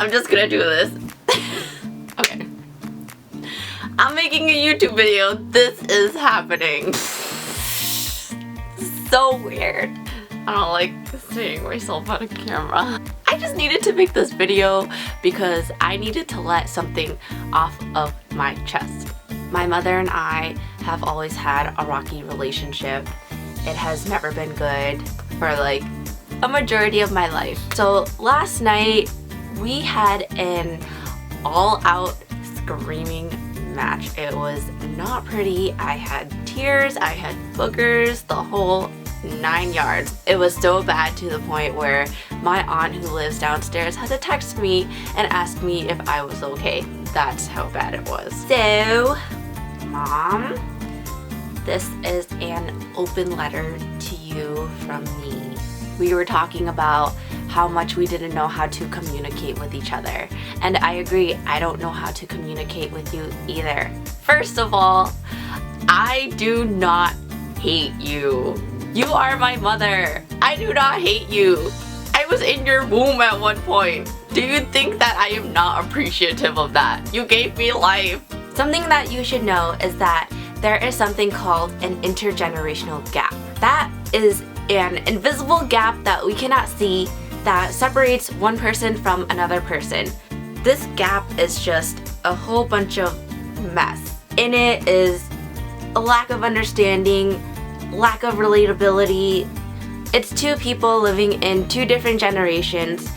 I'm just gonna do this. Okay. I'm making a YouTube video. This is happening. So weird. I don't like seeing myself on a camera. I just needed to make this video because I needed to let something off of my chest. My mother and I have always had a rocky relationship. It has never been good for like a majority of my life. So last night we had an all-out screaming match. It was not pretty. I had tears, I had boogers, the whole 9 yards. It was so bad to the point where my aunt who lives downstairs had to text me and ask me if I was okay. That's how bad it was. So, Mom, this is an open letter to you from me. We were talking about how much we didn't know how to communicate with each other. And I agree, I don't know how to communicate with you either. First of all, I do not hate you. You are my mother. I do not hate you. I was in your womb at one point. Do you think that I am not appreciative of that? You gave me life. Something that you should know is that there is something called an intergenerational gap. That is an invisible gap that we cannot see that separates one person from another person. This gap is just a whole bunch of mess. In it is a lack of understanding, lack of relatability. It's two people living in two different generations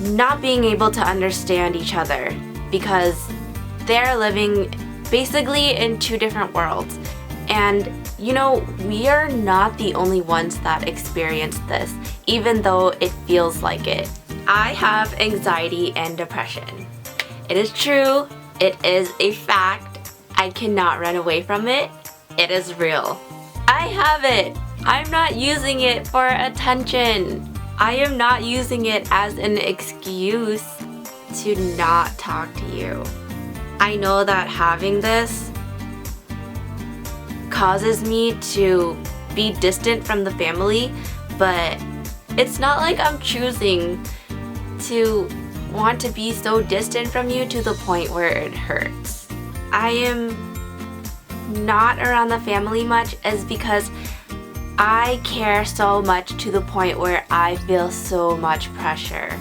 not being able to understand each other because they're living basically in two different worlds. And you know, we are not the only ones that experience this, even though it feels like it. I have anxiety and depression. It is true, it is a fact. I cannot run away from it. It is real. I have it. I'm not using it for attention. I am not using it as an excuse to not talk to you. I know that having this causes me to be distant from the family, but it's not like I'm choosing to want to be so distant from you to the point where it hurts. I am not around the family much is because I care so much to the point where I feel so much pressure.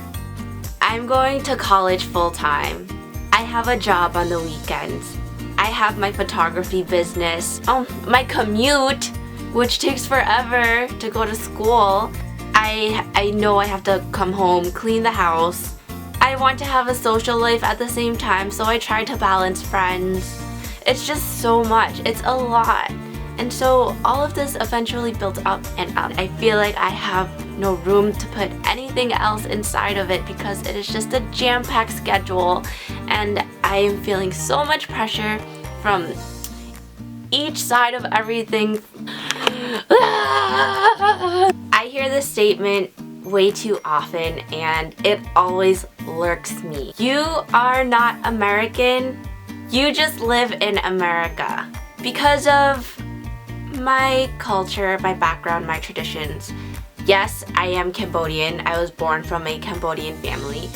I'm going to college full-time. I have a job on the weekends. I have my photography business. Oh, my commute, which takes forever to go to school. I know I have to come home, clean the house. I want to have a social life at the same time, so I try to balance friends. It's just so much. It's a lot. And so all of this eventually built up and up. I feel like I have no room to put anything else inside of it because it is just a jam-packed schedule, and I am feeling so much pressure from each side of everything. I hear this statement way too often and it always lurks me. You are not American, you just live in America. Because of my culture, my background, my traditions, yes, I am Cambodian. I was born from a Cambodian family,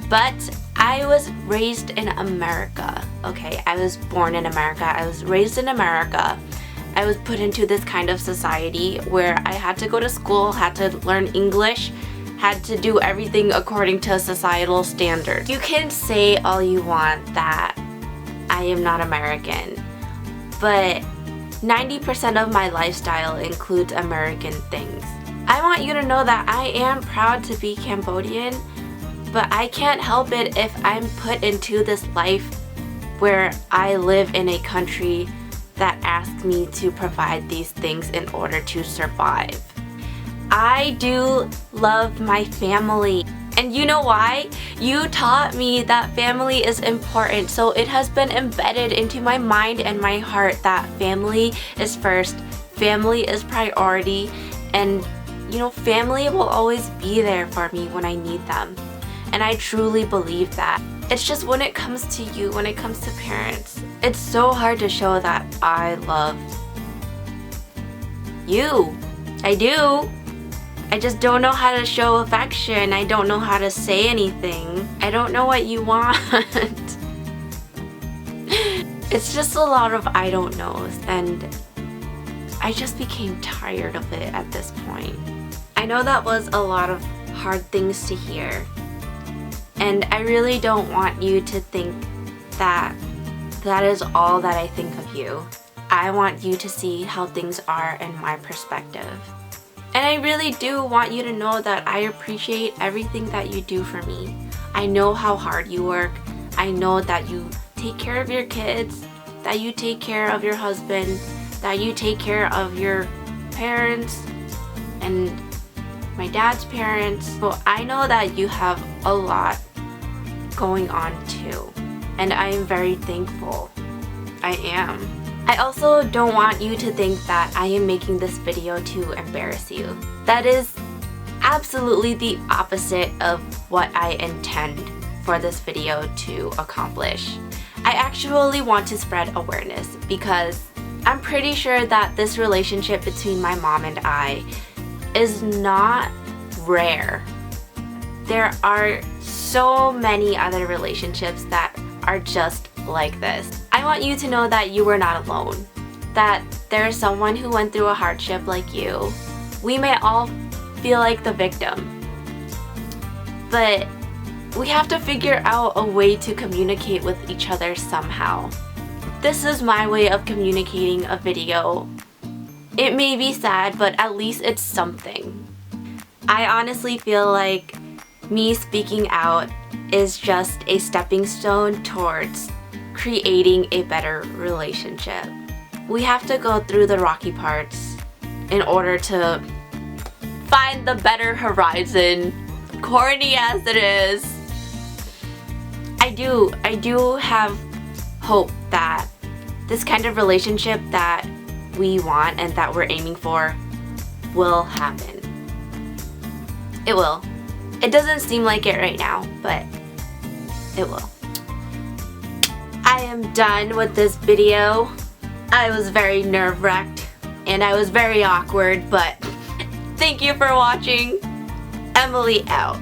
but I was raised in America, okay? I was born in America. I was raised in America. I was put into this kind of society where I had to go to school, had to learn English, had to do everything according to societal standards. You can say all you want that I am not American, but 90% of my lifestyle includes American things. I want you to know that I am proud to be Cambodian, but I can't help it if I'm put into this life where I live in a country that asks me to provide these things in order to survive. I do love my family. And you know why? You taught me that family is important, so it has been embedded into my mind and my heart that family is first, family is priority, and you know, family will always be there for me when I need them. And I truly believe that. It's just when it comes to you, when it comes to parents, it's so hard to show that I love you. I do. I just don't know how to show affection. I don't know how to say anything. I don't know what you want. It's just a lot of I don't knows, and I just became tired of it at this point. I know that was a lot of hard things to hear, and I really don't want you to think that that is all that I think of you. I want you to see how things are in my perspective. And I really do want you to know that I appreciate everything that you do for me. I know how hard you work. I know that you take care of your kids, that you take care of your husband, that you take care of your parents and my dad's parents. So I know that you have a lot going on too. And I am very thankful. I am. I also don't want you to think that I am making this video to embarrass you. That is absolutely the opposite of what I intend for this video to accomplish. I actually want to spread awareness because I'm pretty sure that this relationship between my mom and I is not rare. There are so many other relationships that are just like this. I want you to know that you are not alone, that there is someone who went through a hardship like you. We may all feel like the victim, but we have to figure out a way to communicate with each other somehow. This is my way of communicating a video. It may be sad, but at least it's something. I honestly feel like me speaking out is just a stepping stone towards creating a better relationship. We have to go through the rocky parts in order to find the better horizon. Corny as it is, I do have hope that this kind of relationship that we want and that we're aiming for will happen. It will. It doesn't seem like it right now, but it will. I am done with this video. I was very nerve-wracked and I was very awkward, but thank you for watching. Emily out.